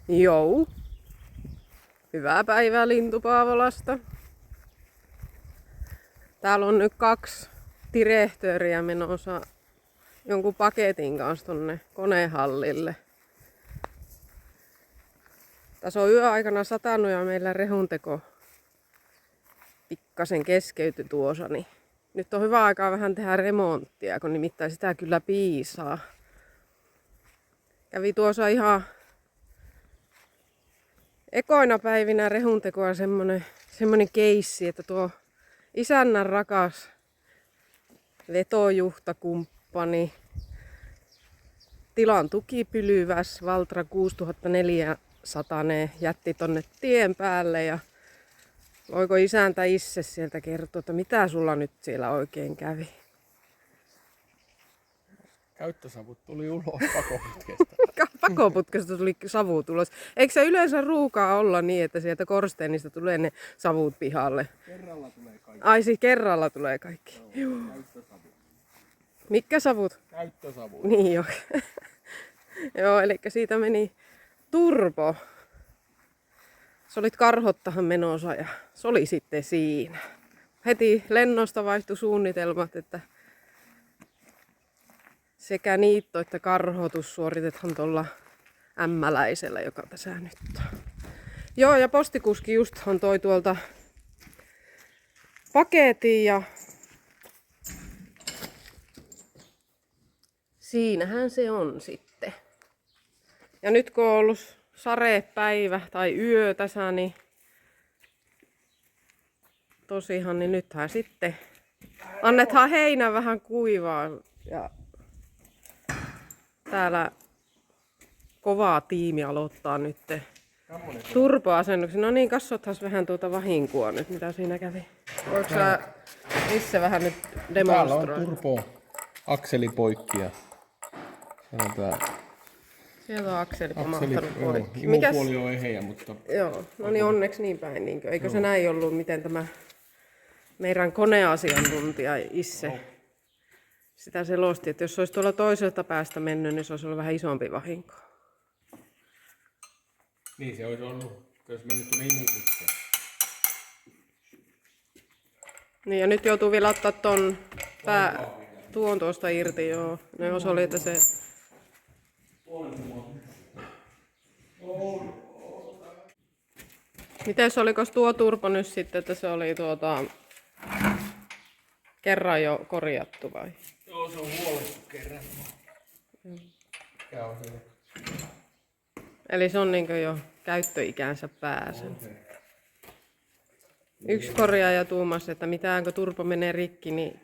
Jou. Hyvää päivää Lintupaavolasta. Täällä on nyt 2 direhtööriä menossa jonkun paketin kanssa tonne konehallille. Tässä on yöaikana satanut ja meillä rehunteko pikkasen keskeytyi tuossa, niin nyt on hyvä aikaa vähän tehdä remonttia, kun nimittäin sitä kyllä piisaa. Kävi tuossa ihan ekoina päivinä rehuntekoa semmonen keissi, että tuo isännän rakas vetojuhtakumppani, tilan tukipylyväs Valtra 6400 jätti tonne tien päälle ja voiko isäntä itse sieltä kertoa, että mitä sulla nyt siellä oikein kävi? Käyttösavut tuli ulos pakoputkesta. Pakoputkesta tuli savu tulos. Eikö se yleensä ruukaa olla niin, että sieltä korsteenista tulee ne savut pihalle? Kerralla tulee kaikki. Ai siis kerralla tulee kaikki. Joo, käyttösavut. Mitkä savut? Käyttösavut. Niin joo. Joo, eli siitä meni turbo. Sä olit karhottahan menossa ja se oli sitten siinä. Heti lennosta vaihtui suunnitelmat, että sekä niitto että karhotus suoritetaan tuolla ämmäläisellä, joka tässä nyt on. Joo, ja postikuski justhan toi tuolta paketin ja siinähän se on sitten. Ja nyt kun on ollut sadepäivä tai yö tässä, niin tosiaan, niin nythän sitten annetaan heinä vähän kuivaa. Ja täällä kovaa tiimi aloittaa nyt turboasennuksen. No niin, katsottas vähän tuota vahinkoa nyt, mitä siinä kävi. Voitko sä missä vähän nyt demonstroida? Täällä on turbo akseli poikki ja Sieltä on akseli pamahtanut poikki. Imupuoli on eheä, mutta... Joo, no niin onneksi niin päin. Niinkö? Eikö se näin ollut, miten tämä meidän koneasiantuntija Isse sitä selosti, että jos se olisi tuolla toiselta päästä mennyt, niin se olisi ollut vähän isompi vahinko. Niin se olisi ollut, jos mennyt tuonne imuputkeen. Niin ja nyt joutuu vielä ottaa tuon tuosta irti, joo. No jos oli, että se... Mites olikos tuo turbo nyt sitten, että se oli kerran jo korjattu vai? Joo, se on huolettu kerran. Eli se on niinkö jo käyttöikänsä pääsen. Yksi korjaaja tuumasi, että mitäänkö turbo menee rikki, niin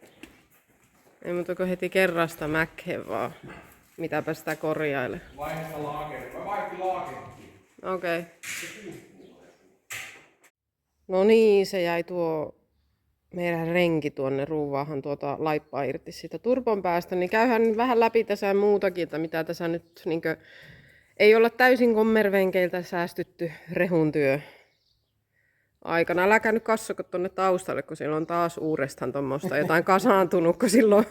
ei muuta kuin heti kerrasta mäkeen vaan. Mitäpä sitä korjaile. Vaiheessa laakeri. Mä vaihti laakeritkin. Okei. Okay. No niin, se jäi tuo meidän renki tuonne ruuvaahan laippaa irti siitä turbon päästä, niin käyhän vähän läpi tässä muutakin, että mitä tässä nyt niinkö ei olla täysin kommervenkeiltä säästytty rehuntyö aikana. Älä käynyt katsoko tuonne taustalle, kun siellä on taas uudestaan tuommoista jotain kasaantunut, kun silloin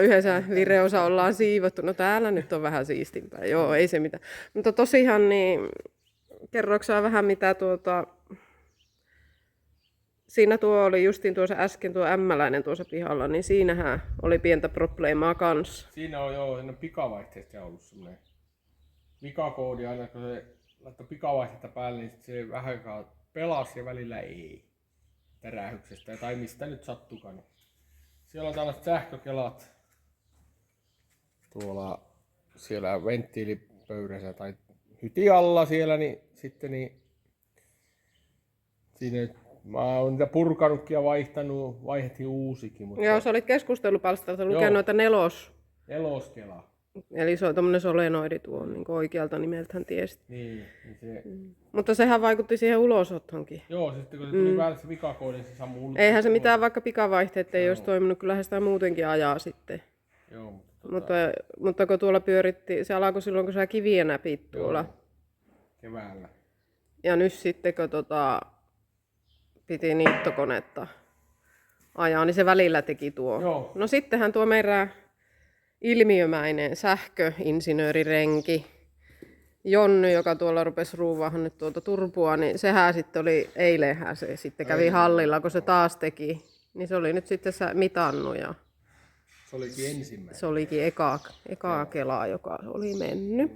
yhdessä vireosa ollaan siivottu. No täällä nyt on vähän siistimpää. Joo, ei se mitään. Mutta tosiaan, niin kerroksä vähän mitä siinä tuo oli justiin tuossa äsken tuo ämmäläinen tuossa pihalla, niin siinähän oli pientä probleemaa kanssa. Siinä on joo, siinä on pikavaihteesta ollut semmoinen vikakoodi aina, kun se laittoi pikavaihteesta päälle, niin se vähän aikaa pelasi ja välillä ei tärähyksestä tai mistä nyt sattukaan. Siellä on tällaiset sähkökelat tuolla siellä venttiilipöydässä tai hyti alla siellä, niin sitten niin siinä mä oon niitä purkanutkin ja vaihdettiin uusikin. Mutta... Joo, sä olit keskustelupalstalta lukenut noita neloskela. Eli se on tommonen solenoidi tuo niin oikealta nimeltään tiesit. Niin se... Mutta sehän vaikutti siihen ulosottonkin. Joo, sitten kun se tuli päälle se vikakoodi, se sammuu ulosottoon. Eihän se mitään vaikka pikavaihteet ei olisi toiminut, kyllähän sitä muutenkin ajaa sitten. Joo, mutta kun tuolla pyöritti, se alkoi silloin kun sä kiviä näpit tuolla. Joo. Keväällä. Ja nyt sitten kun piti niittokonetta ajaa, niin se välillä teki tuo. Joo. No sittenhän tuo meidän ilmiömäinen sähköinsinöörirenki Jonny, joka tuolla rupesi ruuvaahan nyt tuolta turpua, niin sehän sitten oli, eilenhän se sitten kävi hallilla, kun se taas teki. Niin se oli nyt sitten mitannut ja Se olikin ensimmäinen. se olikin ekaa kelaa, joka oli mennyt.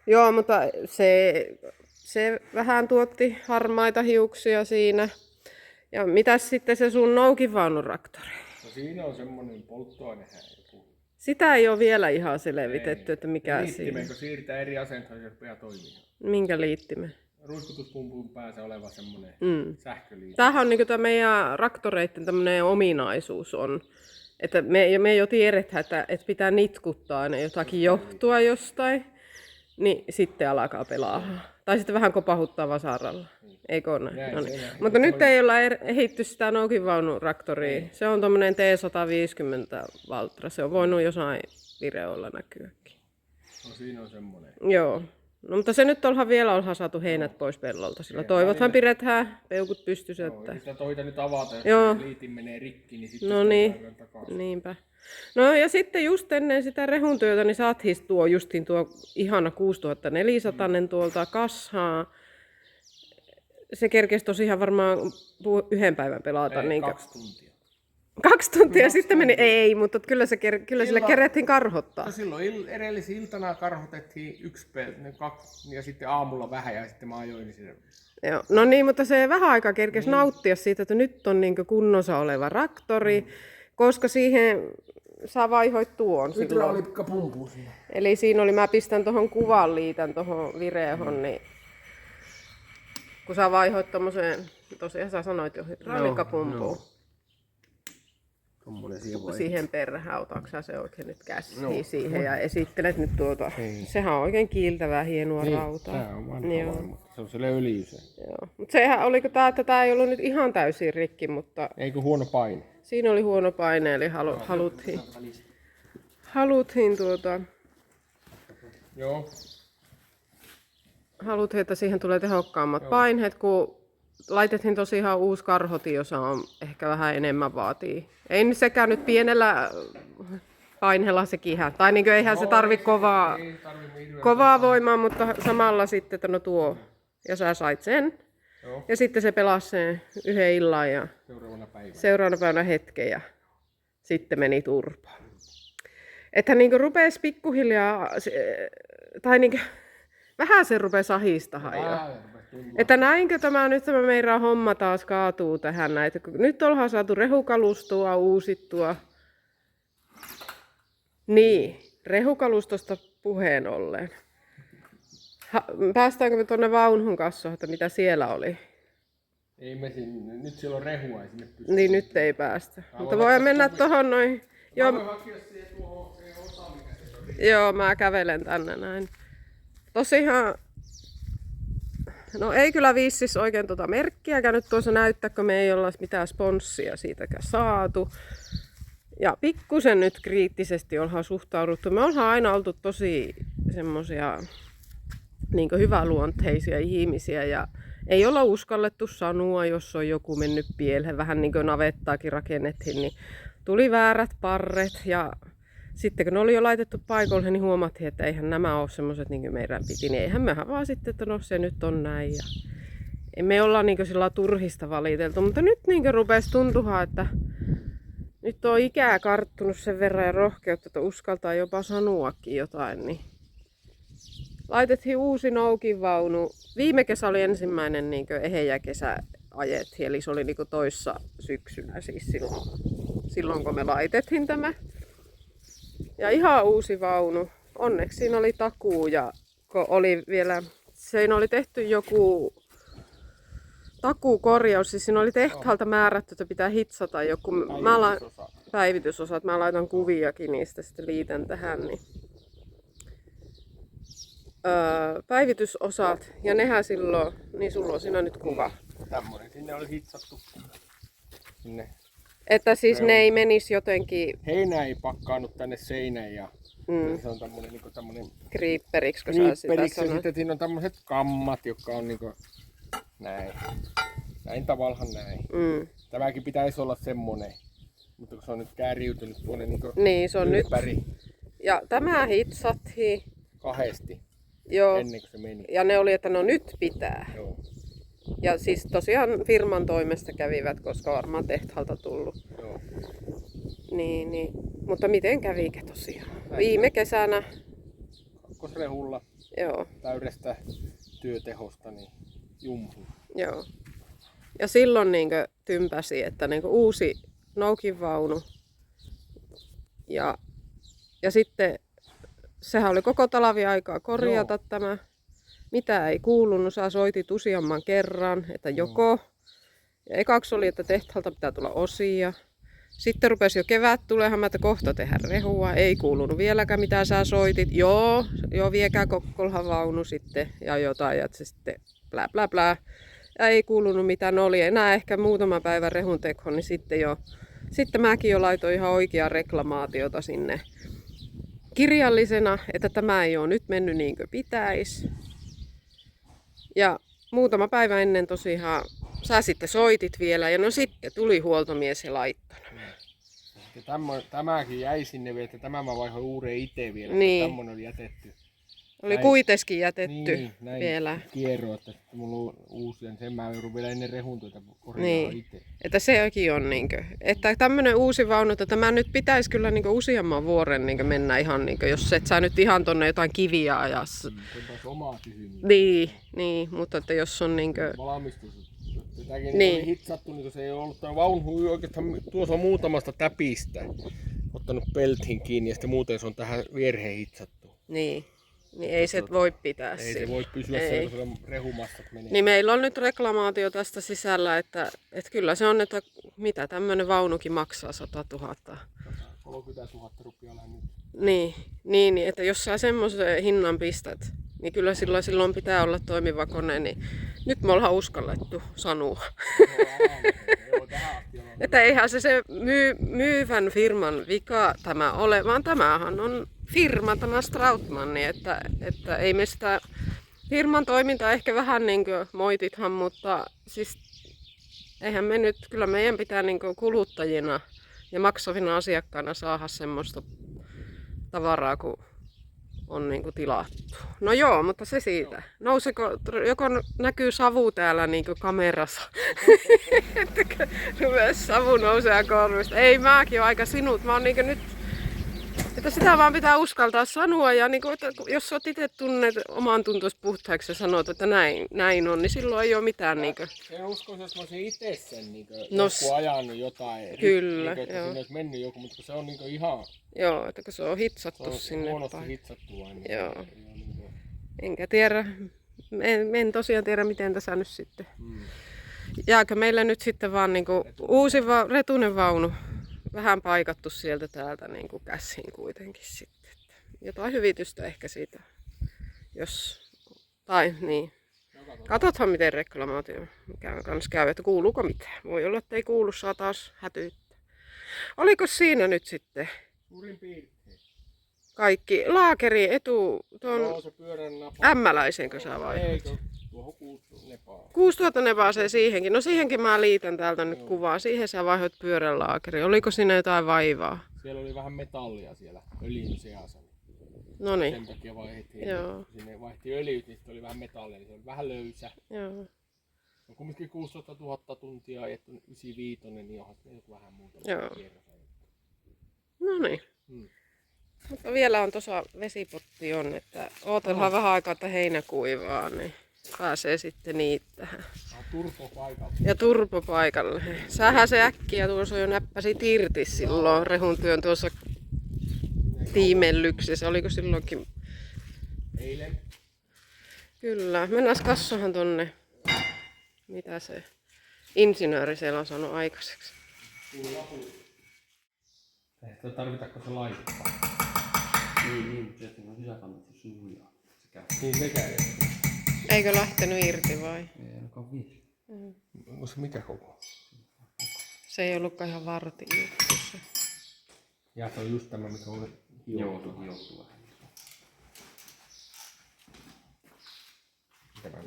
Joo, mutta se vähän tuotti harmaita hiuksia siinä. Ja mitäs sitten se sun noukivaunuraktori? No siinä on semmonen polttoainehä joku. Sitä ei ole vielä ihan selvitetty, että mikä siinä. Liittimen, kun siirtää eri asentoon, se rupeaa toimimaan. Minkä liittimen? Ruiskutuspumpun päässä oleva semmonen sähköliittimen. Tämähän on niinku tämä meidän traktoreiden tämmöinen ominaisuus on. Että me jo tiedetään, että pitää nitkuttaa aina jotakin johtua jostain, niin sitten alkaa pelaa. Tai sitten vähän kopahuttaa vasaralla. Eikö ole näin? No niin. Mutta nyt ei olla ehitty sitä noukivaunuraktoria. Se on tommonen T150 Valtra. Se on voinut jossain videoilla näkyäkin. No siinä on semmonen. Joo. No mutta se nyt ollaan saatu heinät pois pellolta. Sillä toivothan pidetään peukut pystyssä. Joo, Että... sitä toita nyt avata, jos Joo. liitin menee rikki, niin sitten No niin, niinpä. No ja sitten just ennen sitä rehun työtä, niin saatiin justiin tuo ihana 6400 tuolta kashaa. Se kerkesi tosiaan varmaan yhden päivän pelata. Ei, Niinkö? 2 tuntia. 2 tuntia sitten meni, ei, mutta kyllä sille kerettiin karhottaa. No silloin edellisiltana karhotettiin 2 ja sitten aamulla vähän ja sitten mä ajoin sinne. Joo. No niin, mutta se vähän aikaa kerkesi nauttia siitä, että nyt on niin kunnossa oleva traktori, koska siihen sä vaihoit tuon silloin. Hydrauliikkapumpu siinä. Eli siinä oli, mä pistän tuohon kuvan, liitän tuohon Vireehon, niin kun sä vaihoit tommoseen, tosiaan sä sanoit jo hydrauliikkapumpuun. Siihen perään, otatko sä se oikein nyt käsiin siihen ja esittelet nyt tuota. Sehän on oikein kiiltävää, hienoa rautaa. Tää on vanha, mutta se on se öljy se. Joo. Mutta sehän oliko tää, että tää ei ollut nyt ihan täysin rikki, mutta Eikö huono paine? siinä oli huono paine, eli haluttiin Joo. haluttiin, että siihen tulee tehokkaammat paineet, kun laitettiin tosiaan uusi karhoti, jossa on ehkä vähän enemmän vaatii. Ei nyt sekään nyt pienellä paineella sekinhän. Tai niin eihän se tarvi kovaa voimaa, mutta samalla sitten, että no tuo. Ja sä sait sen. Joo. Ja sitten se pelasi sen yhden illan ja seuraavana päivänä hetken ja sitten meni turpaan. Että niin rupesi pikkuhiljaa, tai niin vähän se rupesi ahistamaan jo. Että näinkö tämä meidän homma taas kaatuu tähän näin. Nyt ollaan saatu rehukalustoa uusittua. Niin, rehukalustosta puheen ollen. Päästäänkö me tuonne vaunuun katsomaan, että mitä siellä oli? Ei me sinne, nyt siellä on rehua, ei sinne pysty. Niin nyt ei päästä. Mutta voidaan mennä tohon noin. Joo, mä kävelen tänne näin. Tosiaan, no ei kyllä viissis oikein tuota merkkiäkään nyt tuossa näyttää, kun me ei olla mitään sponssia siitäkään saatu. Ja pikkusen nyt kriittisesti ollaan suhtauduttu. Me ollaan aina oltu tosi semmosia niin hyväluonteisia ihmisiä ja ei olla uskallettu sanoa, jos on joku mennyt pieleen. Vähän niin kuin navettaakin rakennettiin, niin tuli väärät parret ja sitten kun ne oli jo laitettu paikoille, niin huomattiin, että eihän nämä ole semmoiset niin kuin meidän piti. Niin eihän mehän vaan sitten, että no se nyt on näin. Ja emme olla niin sillä turhista valiteltu, mutta nyt niin rupesi tuntumaan, että nyt on ikää karttunut sen verran ja rohkeutta, että uskaltaa jopa sanoakin jotain. Niin laitettiin uusi noukivaunu. Viime kesä oli ensimmäinen niin eheä kesä ajettiin, eli se oli niin toissa syksynä siis silloin kun me laitettiin tämä. Ja ihan uusi vaunu. Onneksi siinä oli takuu ja kun oli vielä, siinä oli tehty joku takuukorjaus, siis siinä oli tehtaalta määrätty, että pitää hitsata joku päivitysosat. Mä laitan kuviakin niistä, sitten liitän tähän. Niin. Päivitysosat, ja nehän silloin, niin sulla on siinä nyt kuva. Tämmönen, sinne oli hitsattu. Sinne. Että siis ne ei menisi jotenkin Heinä ei pakkaannut tänne seinään ja se on tämmönen kriipperiksi, kun sä sitä ja sanoit. sitten siinä on tämmöiset kammat, jotka on niinku näin. Näin tavallaan näin. Tämäkin pitäisi olla semmonen, mutta kun se on nyt kääriytynyt tuonne niinku niin, se on ympäri. nyt. Ja tämä hitsattiin. Kahdesti. Joo. ennen kuin se meni. Ja ne oli, että no nyt pitää. Joo. Ja siis tosiaan firman toimesta kävivät, koska varmaan tehtaalta tullut. Joo. Niin. Mutta miten kävikö tosiaan? Näin. Viime kesänä, Kakkosrehulla joo, täydestä työtehosta, niin jumpu. joo. Ja silloin niinkö tympäsi, että niinkö uusi noukinvaunu. Ja sitten sehän oli koko talviaikaa korjata tämä. Mitä ei kuulunut, sä soitit useamman kerran, että joko. Ja ekaksi oli, että tehtaalta pitää tulla osia. Sitten rupesi jo kevät tulemaan, että kohta tehdä rehua. Ei kuulunut vieläkään, mitä sä soitit. Joo, viekää Kokkolhan vaunu sitten ja jotain. Ja se sitten blää blää blää. Ja ei kuulunut mitään, oli enää ehkä muutama päivä rehun teko, niin sitten mäkin jo laitoin ihan oikeaa reklamaatiota sinne kirjallisena, että tämä ei ole nyt mennyt niin kuin pitäisi. Ja muutama päivä ennen tosiaan sä sitten soitit vielä ja no sitten tuli huoltomies ja laittoi. Ja tämäkin jäi sinne vielä, että tämä mä vaihoin uuden itse vielä, Niin. tämmönen oli jätetty. Oli Näin. kuitenkin jätetty Niin, näin vielä. kierro, että sitten mulla on uusia, niin sen mä joudun vielä ennen rehun työtä korjaamaan Niin. itse. Että sekin on niinkö, että tämmönen uusi vaunu, että tämä nyt pitäisi kyllä niinkö useamman vuoden niinkö mennä ihan niinkö, jos et sä nyt ihan tonne jotain kiviä ajassa. Se on taas omaa kysymys. Niin, mutta että jos on niinkö, Valmistus. Tätäkin Niin. niin. Oli hitsattu, niin kun se ei ollut tämä vaunu oikeastaan tuossa on muutamasta täpistä ottanut peltin kiinni ja sitten muuten se on tähän viereen hitsattu. niin ei se voi pitää Ei siinä. se voi pysyä Ei. siellä, kun se rehumassat menee. Niin meillä on nyt reklamaatio tästä sisällä, että kyllä se on, että mitä tämmönen vaunukin maksaa 100 000. 30 000 rupiaa nyt. Niin, että jos sä semmoisen hinnan pistät, niin kyllä silloin pitää olla toimiva kone, niin nyt me ollaan uskallettu sanoa. Joo, tähän asti on. Että eihän se myyvän firman vika tämä ole, vaan tämähän on firma, tämä Strautmanni, että ei me sitä firman toimintaa ehkä vähän niin kuin moitithan, mutta siis eihän me nyt, kyllä meidän pitää niin kuin kuluttajina ja maksavina asiakkaina saada semmoista tavaraa, kun on niin kuin tilattu. No joo, mutta se siitä. Nouseko, joko näkyy savu täällä niin kuin kamerassa? Ettekö savu nousee korvista? Ei, mäkin oon aika sinut. Mä oon niin kuin nyt, että sitä vaan pitää uskaltaa sanoa. Ja niin kuin, että jos oot itse tunnet oman tuntoisi puhtaaksi ja sanot, että näin on, niin silloin ei ole mitään. Niin kuin. En usko, jos mä olisin itse sen niin No, joku ajanut jotain. kyllä, Niin että joo. siinä olisi mennyt joku, mutta se on niin ihan Joo, että kun se on se hitsattu on sinne. huonosti päin. hitsattu vain. Niin Joo. ei ole niin kuin, Enkä tiedä, en tosiaan tiedä miten tässä nyt sitten. mm. Jääkö meille nyt sitten vaan niinku uusi retunen vaunu, vähän paikattu sieltä täältä niinku käsiin kuitenkin sitten. Että jotain hyvitystä ehkä siitä, jos, tai niin. Katsothan miten reklamaatio kanssa käy, että kuuluuko mitään. Voi olla, että ei kuulu, saa taas hätyyttää. Oliko siinä nyt sitten Suurin piirtein. kaikki laakeri tuon Joo, se pyörän napa. ämmäläisenkö sä vai? Eikö? Tuohon kuuluu nepaa. 6000 ne pääsee siihenkin. No siihenkin mä liitän täältä nyt kuvaa. Siihen sä vaihoit pyörän laakeri. Oliko siinä jotain vaivaa? Siellä oli vähän metallia siellä öljyn seassa. No niin. Sen takia vaihdettiin. Joo. Sinne vaihti öljyt, niin sitten oli vähän metallia. Niin se oli vähän löysä. Joo. On kumminkin 16 000 tuntia ajettu 95, niin onhan se joku vähän muuta. Joo. Kierros. No niin. Hmm. Mutta vielä on tuossa vesipotti on, että ootellaan vähän aikaa, että heinä kuivaa, niin pääsee sitten niittämään. Turpo paikalla. Ja turpo paikalle. Sähän se äkkiä tuossa jo näppäsit irti silloin rehun työn tuossa tiimellyksessä. Oliko silloinkin? Eilen. Kyllä. Mennään kassahan tonne. Mitä se insinööri siellä on saanut aikaiseksi? Tarvitaanko se laittaa? Niin, mutta se on sisäkannassa suujaa. Se käy. Niin se käy. Eikö lähtenyt irti vai? Ei ainakaan vielä. Onko se mikä koko? Se ei ollutkaan ihan varti juttu se. Ja se on just tämä, mikä on Joo, se on hiottu vähän. Tämä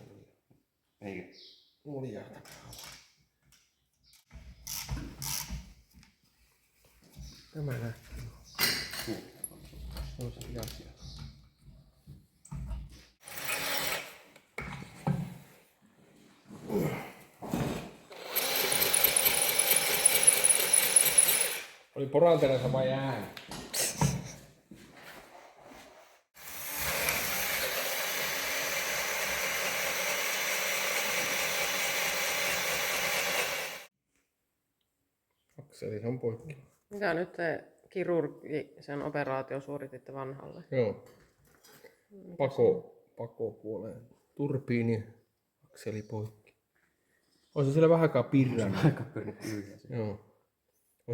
Eikä? oli jäätä. Tämä nähty. Se on se asia. porantena sama ääni. Akseli on poikki. Mitä nyt se kirurgi sen operaatio suorititte vanhalle? Joo. Pakopuoleen. Turbiini, akseli poikki. Olisi siellä vähänkään pirrannut. Aika pyöritty yhdessä. Joo.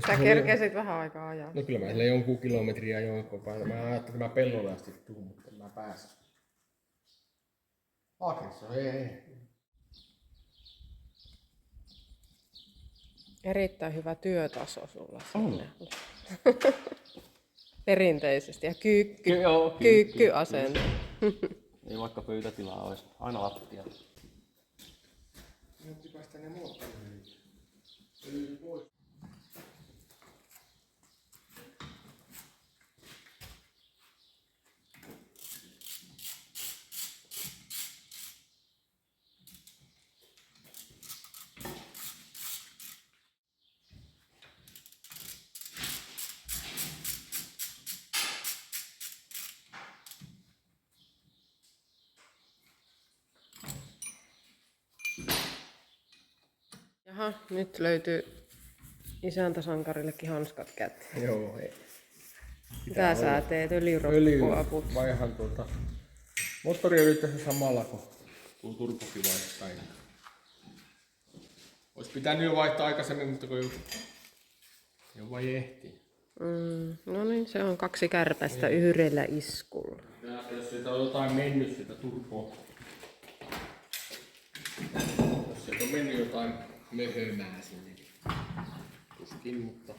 Sä kerkesit vähän aikaa ajaa. No kyllä mä sillä jonkun kilometriä jonkun päällä. Mä ajattelin, että mä pellolle asti tuun, mutta mä pääsen. Akrissa, ei. Erittäin hyvä työtaso sulla. On. Perinteisesti ja Joo, kyykkyasento. Ei vaikka pöytätilaa olisi. Aina lattia. Nyt päästä ne moottoriin. Pois. Jaha, nyt löytyy isäntäsankarillekin hanskat käteen. Joo, ei. Mitä sä teet? Öljyroppua Vaihan moottoriöljy tässä samalla kun tuo turbokin vaihtaa. Ois pitänyt jo vaihtaa aikaisemmin, mutta kun jo vai ehtii. No niin, se on 2 kärpästä yhdellä iskulla. Ja jos siitä on jotain mennyt sitä turboa. Jos sieltä on mennyt jotain möhömää sinne, niin tuskin, mutta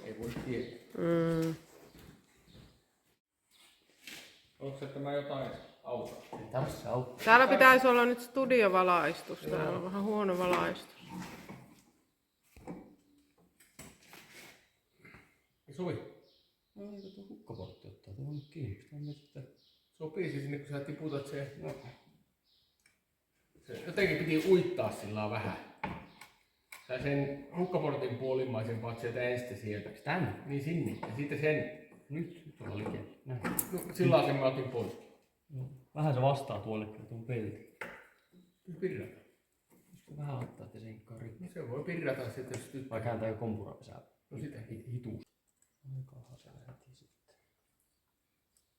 ei voi tietää. Onko se tämä jotain autoa? Ei tarvitse auttaa. Täällä pitäisi olla nyt studiovalaistus. Täällä on vähän huono valaistus. Sovi. No eikö tuo hukkaportti ottaa tuohon kiinni? Sopii se sinne, kun sä tiputat se. No. Se jotenkin piti uittaa sillä vähän. Sä sen hukkaportin puolimmaisen paat sieltä ensin sieltä. Tänne? Niin sinne. Ja sitten sen. Nyt tuolla likellä. Näin. No, sillä lailla sen mä otin pois. No, vähän se vastaa tuolle kyllä tuon pelti. Pirrata. Voisiko vähän ottaa, että se hinkkaa rikki? No se voi pirrata sitten, jos nyt. Vai kääntää jo kompurapesää? No sitä. Hituus. Aikahan se lähti sitten.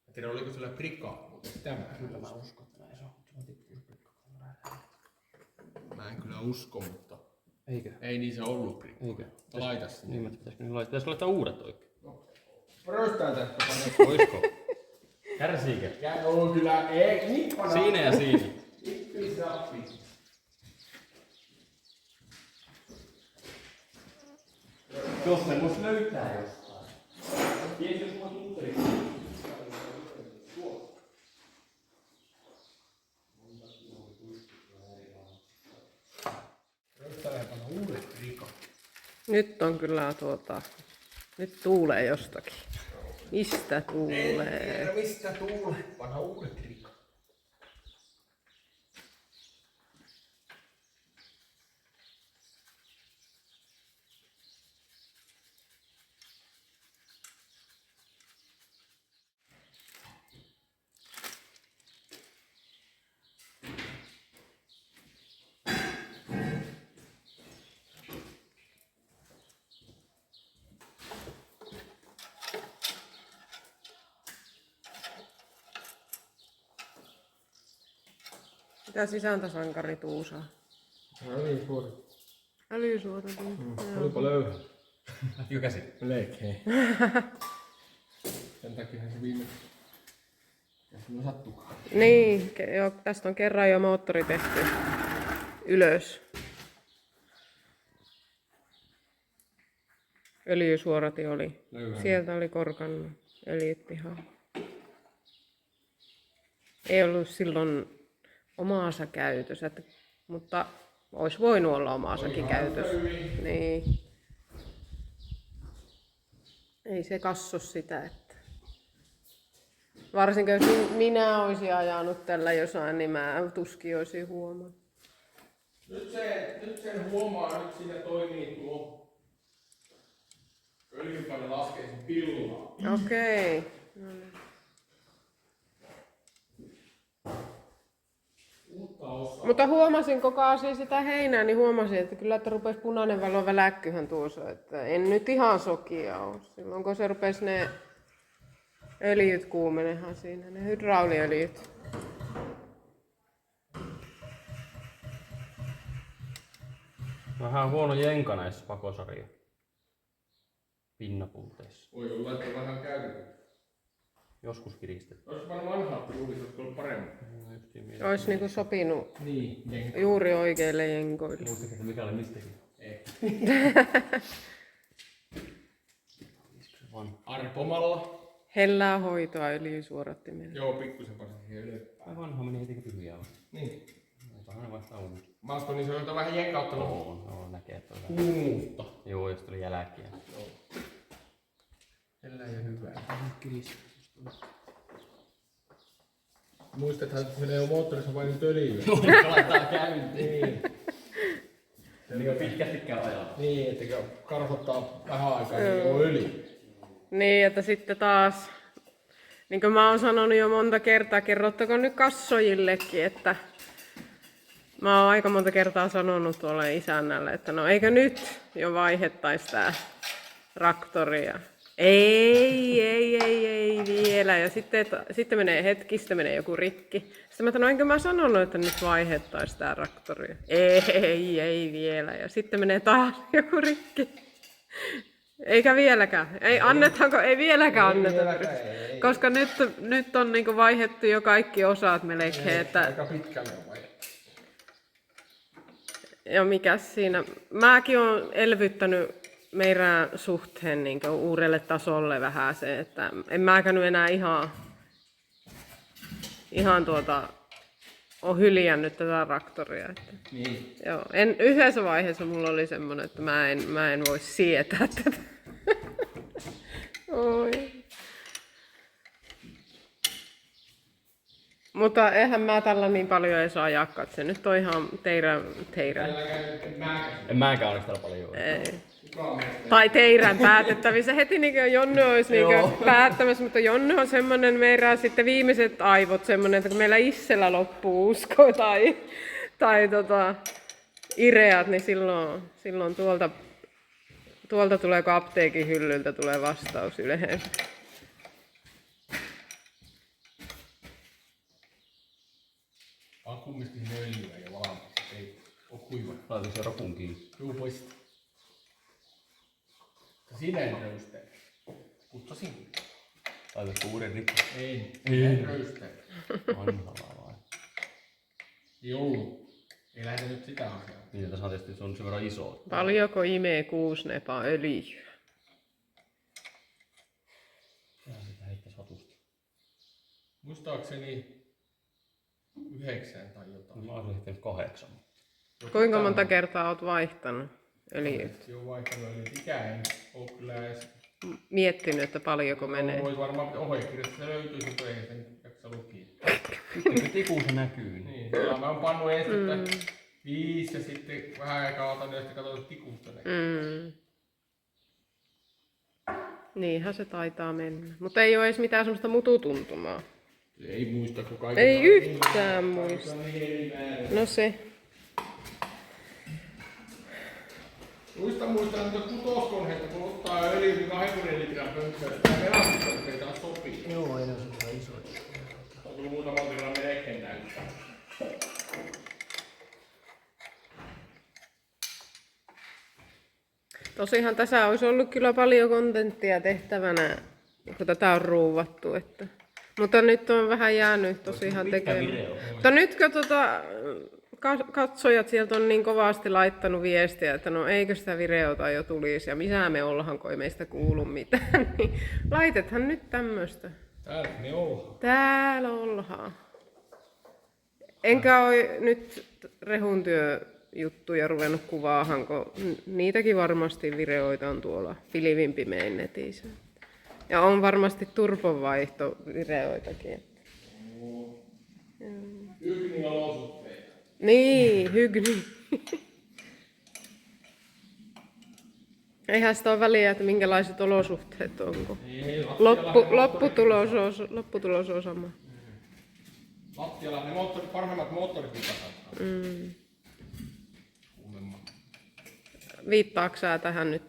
Mä tiedän, oliko sillä prikaa, mutta sitä mä en Kyllä mä usko. uskon, että näin se on. Se on tippunut prikkakamera. Mä en kyllä usko, mutta Eikö? ei niin se ollut prikaa. Eikö? Laita sinne. Niin, että pitäisikö niin laittaa? Pitäisikö laittaa uudet oikein? Röstään tästä. Oisko? Kärsiikö? On kyllä, ei, nippana. Siinä ja siinä. Nippi sappi. Jos se vois löytää jostain. Ties jos vois mutteri. Röstään panna uudet prikat. Nyt on kyllä nyt tuulee jostakin. Mistä tuulee? Mistä tuulee? Panna uudet prikat. Mitä isäntäsankari tuusaa? Öljysuora. Olipa löyhä. Lähtikö käsi? Melkein. Sen takia se viime. Ja sinua sattukaan. Niin, joo, tästä on kerran jo moottori tehty ylös. Öljysuorati oli. Löyhä. Sieltä oli korkannut öljyt pihaan. Ei ollut silloin omaansa käytössä, mutta olisi voinut olla omaansakin käytössä. Niin. Ei se kassu sitä, että varsinkin jos minä olisin ajanut tällä jossain, niin mä tuskin olisin huomannut. Nyt sen huomaa, nyt siinä toimii tuo Öljypaine laskee sun pillaa. Okei. Uutta osaa. Mutta huomasin, kun kaasin sitä heinää, niin huomasin, että kyllä että rupesi punainen valo väläkkyhän tuossa. Että en nyt ihan sokia ole. Silloin kun se rupesi ne öljyt kuumenehan siinä, ne hydrauliöljyt. Vähän huono jenka näissä pakosarja pinnapuutteissa. Voi olla, että vähän käytetty. Joskus kiristetty. Olisi vaan vanhaa ruuvista, olisi ollut paremmin. Olisi niinku sopinut Niin, jenka. juuri oikeille jenkoille. Muistatko mikä oli mistäkin? Ei. Vanha. Arpomalla. Hellää hoitoa öljysuodattimella. Joo, pikkusen pasin siihen ylöspäin. Vanha meni heti tyhjää. Niin. Otahan ne vaihtaa uusi. Mä oon niin se on vähän jenkauttanut Joo, näkee, että on kuumuutta. Joo, jos tuli jälkiä. Joo. Elää ja hyvää. Muistathan, että se menee jo moottorissa vain nyt öljyä. Laittaa käyntiin. Niin. Eli jo pitkästikään ajaa. Niin, että karhottaa vähän aikaa, niin ei ole öljyä. Niin, että sitten taas, niin kuin mä oon sanonut jo monta kertaa, kerrottakoon nyt kassojillekin, että mä oon aika monta kertaa sanonut tuolle isännälle, että no eikö nyt jo vaihettaisi tää traktoria. Ei vielä. Ja sitten menee hetki, sitten menee joku rikki. Sitten mä sanoin, enkö mä sanonut, että nyt vaihettaisi tää traktoria. Ei vielä. Ja sitten menee taas joku rikki. Eikä vieläkään. Ei vieläkään anneta. Koska nyt on niinku vaihdettu jo kaikki osat melkein. Että... Aika pitkälle on vaihdettu. Ja mikäs siinä? Mäkin olen elvyttänyt meidän suhteen niin uudelle tasolle vähän se, että en mäkään nyt enää ihan ole hyljännyt tätä traktoria. Että. Niin. Joo, yhdessä vaiheessa mulla oli semmoinen, että mä en voi sietää tätä. Oi. Mutta eihän mä tällä niin paljon ei saa jakaa, se nyt on ihan teidän. En mäkään olisi täällä paljon. Ei. Tai teidän päätettävissä. Heti niin Jonny olisi niin päättämässä, mutta Jonny on semmoinen meidän sitten viimeiset aivot semmoinen, että kun meillä itsellä loppuu usko tai ireat, niin silloin tuolta tulee apteekin hyllyltä tulee vastaus yleensä. Vaan kumminkin öljyä ja valmista. Ei ole kuiva. Laitan se ropun kiinni. Juu, poista. Sinä en röystele. Putsasin. Laitatko uuden rikki? Ei. En röystele. Vanhaa vai? Ei ollut. Ei lähde nyt sitä hakemaan. Niin, tässä on tietysti se on sen verran iso. Paljonko imee kuusnepa öljyä? Tää sitä heittäis hatusta. Muistaakseni 9 tai jotain. Mä olisin heittänyt 8. Kuinka monta kertaa oot vaihtanut öljyä? Joo, vaihtanut öljyt. Ikä en ole kyllä edes. Miettinyt, että paljonko menee. Voi varmaan ohjekirjasta se löytyisi, mutta ei sen jaksa lukia. Sitten se tiku se näkyy. Niin, ja mä oon pannut ensin 5 ja sitten vähän aikaa otan ja sitten katsotaan tikusta ne. Niinhän se taitaa mennä. Mutta ei ole edes mitään semmoista mututuntumaa. Ei muista, kun kaikki... Ei yhtään muista. No se. Muista että kutoskonheesta, kun ottaa öljyä, niin 20 litran pönttöä, sitä velastikot ei taas sopii. Joo, ei ne ole semmoisia isoja. On tullut muutama kerran melkein näyttää. Tosiaan tässä olisi ollut kyllä paljon kontenttia tehtävänä, kun tätä on ruuvattu. Että. Mutta nyt on vähän jäänyt tosiaan tekemään. Mutta nytkö katsojat sieltä on niin kovasti laittanut viestiä, että no eikö sitä videota jo tulisi ja missä me ollaan, kun ei meistä kuulu mitään, niin laitethan nyt tämmöistä. Täällä ne ollaan. Täällä ollaan. Enkä ole nyt rehuntyöjuttuja ruvennut kuvaahan, kun niitäkin varmasti videoita on tuolla Pilvin pimein netissä. Ja on varmasti turponvaihtovideoitakin. Yknin olosuhteita. Niin, hygni. Eihän sitä ole väliä, että minkälaiset olosuhteet onko. Ei, Lopputulos on sama. Lattialla ne parhaimmat moottorit mitä saa. Viittaatko sä tähän nyt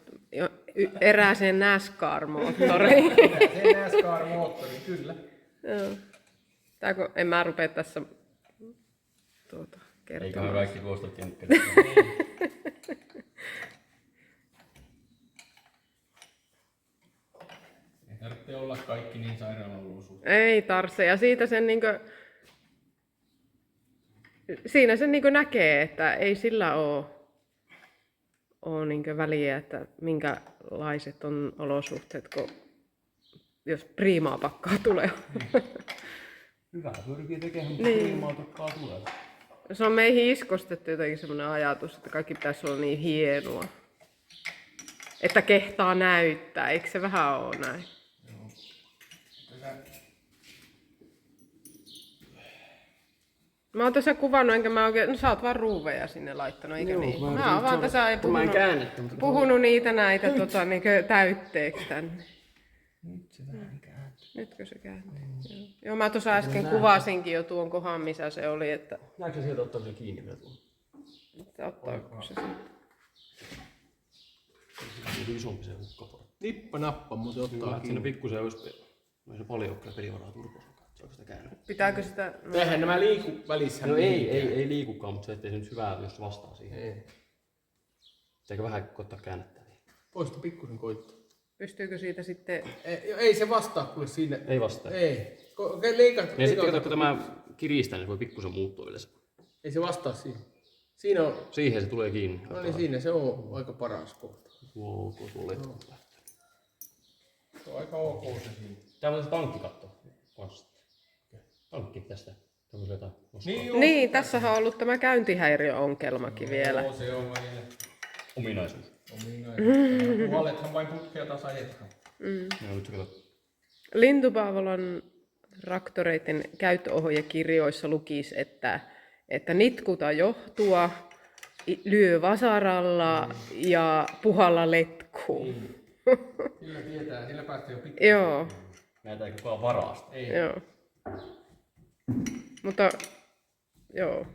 erääseen NASCAR-moottoriin? Se NASCAR-moottori, kyllä. Joo. Tääkö, en mä rupea tässä kertomaan. Eiköhän kaikki kuulostaa jenkkärit. Ei tarvitse olla kaikki niin sairaalan Ei tarvitse. Ja siitä sen siinä sen näkee, että ei sillä ole väliä, että minkälaiset on olosuhteet, jos priimaa pakkaa tulee. Hyvä, pyrkii tekemään, mutta Niin. priimaa pakkaa tulee. Se on meihin iskostettu jotenkin semmoinen ajatus, että kaikki pitäisi olla niin hienoa. Että kehtaa näyttää, eikö se vähän ole näin? Mä oon tässä kuvannut, enkä mä oikein, no sä oot vaan ruuveja sinne laittanut, eikä niin? Mä oon vaan tässä ei puhunut niitä näitä täytteeksi tänne. Nyt se vähän kääntyy. Nytkö se kääntyy? Joo, mä tuossa äsken kuvasinkin jo tuon kohan, missä se oli, että Näetkö sieltä ottaa sen kiinni vielä tuolla? ottaako se sitten? Se on isompi se hukkaportti. Nippa-nappa, mutta ottaa Siinä pikkusen olisi, ei se paljon ole kyllä pelivaraa turposakaan. Saako sitä käydä? Pitääkö sitä? Eihän nämä liiku välissä. No ei liikukaan, mutta se ettei se nyt hyvää, jos se vastaa siihen. Ei. Pitääkö vähän koittaa käännättää niin? Voisitko pikkusen koittaa? Pystyykö siitä sitten? Ei se vastaa kuule siinä. Ei vastaa. Ei. Liikaa. Ja sitten kun tämä kiristää, niin se voi pikkusen muuttua yleensä. Ei se vastaa siihen. Siinä on, Siihen se tulee kiinni. no niin siinä se on aika paras kohta. Tuo letku lähtee. Se on aika ok se siinä. Täällä on se tankkikatto kanssa. Tankki tästä. Niin joo. Niin, tässähän on ollut tämä käyntihäiriöongelmakin vielä. Joo, se on välillä Ominaisuus. ominainen. Puolethan vain putkea taas ajetaan. Ja nyt se kato. Lintupaavolan traktoreiden käyttöohjekirjoissa lukisi, että nitkuta johtua, lyö vasaralla ja puhalla letkuun. Sillä tietää, sillä päästä jo pikkuisen. Joo, Näitä ei kukaan varasta. Ei. joo. Mutta, joo.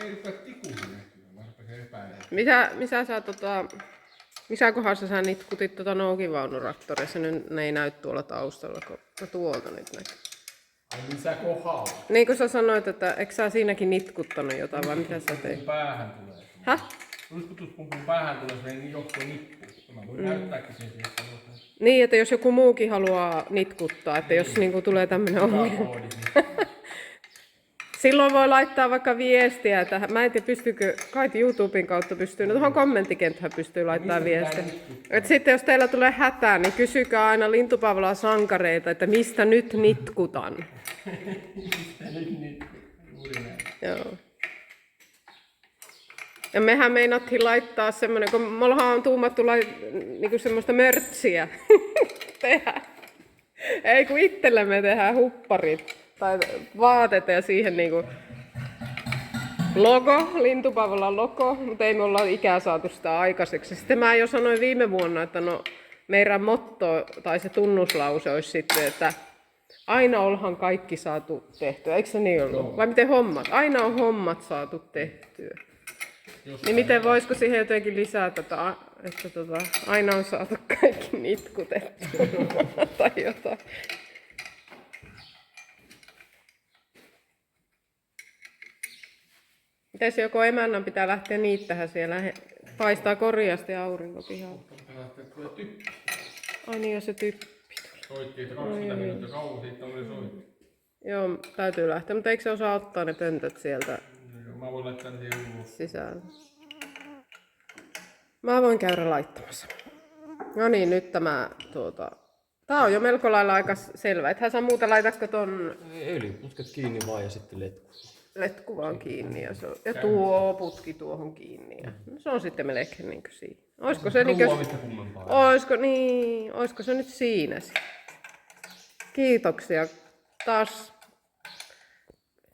Ei rupea tikuun näkyä, mä rupesin epäilemään. Missä sä missä kohdassa sä nitkutit noukivaunutraktorissa? Nyt ne ei näy tuolla taustalla, kun tuolta nyt näkyy. Ai missä kohdalla? Niin kuin sä sanoit, että eikö sä siinäkin nitkuttanut jotain vai mitä sä teit? Päähän tulee. Häh? Ruiskutuspun päähän tulee sellainen johto nippu. Mä voin näyttääkin sen siihen. Niin, että jos joku muukin haluaa nitkuttaa, että jos niinku tulee tämmönen ongelma. Silloin voi laittaa vaikka viestiä, että mä en tiedä pystyykö, kai YouTuben kautta pystyy, no tuohon kommenttikenttään pystyy laittaa viestiä. Et sitten jos teillä tulee hätää, niin kysykää aina Lintupaavolan sankareita, että mistä nyt nitkutan. Joo. Ja mehän meinattiin laittaa semmonen, kun mullahan on tuumattu niinku semmoista mörtsiä tehdä. Ei kun itsellemme tehdään hupparit tai vaatetta ja siihen niinku logo, Lintupaavolan logo, mutta ei me olla ikään saatu sitä aikaiseksi. Sitten mä jo sanoin viime vuonna, että no meidän motto tai se tunnuslause olisi sitten, että aina ollaan kaikki saatu tehtyä. Eikö se niin ollut? Vai miten hommat? Aina on hommat saatu tehtyä. Niin miten voisiko siihen jotenkin lisätä, että aina on saatu kaikki nitkutettua tai jotain. Mites joko emännän pitää lähteä niittämään siellä? Paistaa korjasti aurinko pihalla. Ai niin, ja se typpi. Soitti, että 20 minuuttia kauan siitä oli soitti. Joo, täytyy lähteä, mutta eikö se osaa ottaa ne pöntöt sieltä Mä voin laittaa ne siihen ulos. sisään? Mä voin käydä laittamassa. No niin, nyt tämä tää on jo melko lailla aika selvä. Ethän sä muuta laitatko ton Öljyputket kiinni vaan ja sitten letku. letku vaan kiinni ja tuo putki tuohon kiinni. Ja no, se on sitten melkein niin kuin siinä. Olisiko se, niin Ruoamista kummempaa. olisiko se nyt siinä sitten? Kiitoksia taas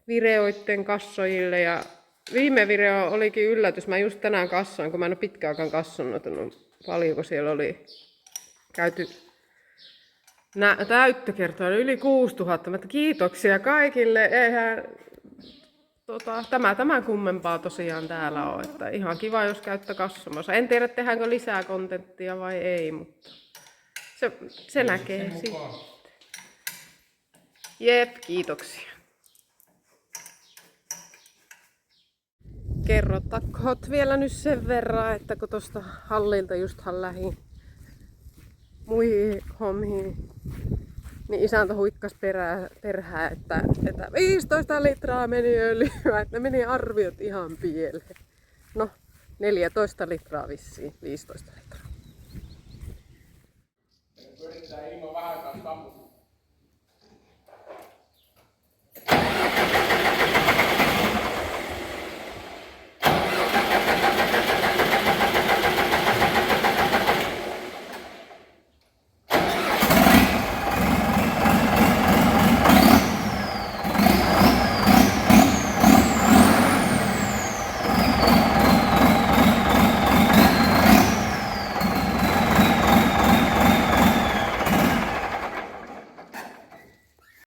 videoitten kassojille ja viime video olikin yllätys. Mä just tänään kassoin, kun mä en ole pitkään aikaan kassonnut, paljonko siellä oli käyty täyttökertoja, yli 6000. Mutta kiitoksia kaikille. Eihän tämä kummempaa tosiaan täällä on. Että ihan kiva, jos käytte kassomassa. En tiedä, tehdäänkö lisää kontenttia vai ei, mutta se näkee sitten. Jep, kiitoksia. Kerrottakoot vielä nyt sen verran, että kun tuosta hallilta justhan lähin muihin hommiin, niin isäntä huikkas perhää, että 15 litraa meni öljyä, että meni arviot ihan pieleen. No, 14 litraa vissiin, 15 litraa. Pyörittää ilman vähän kanssa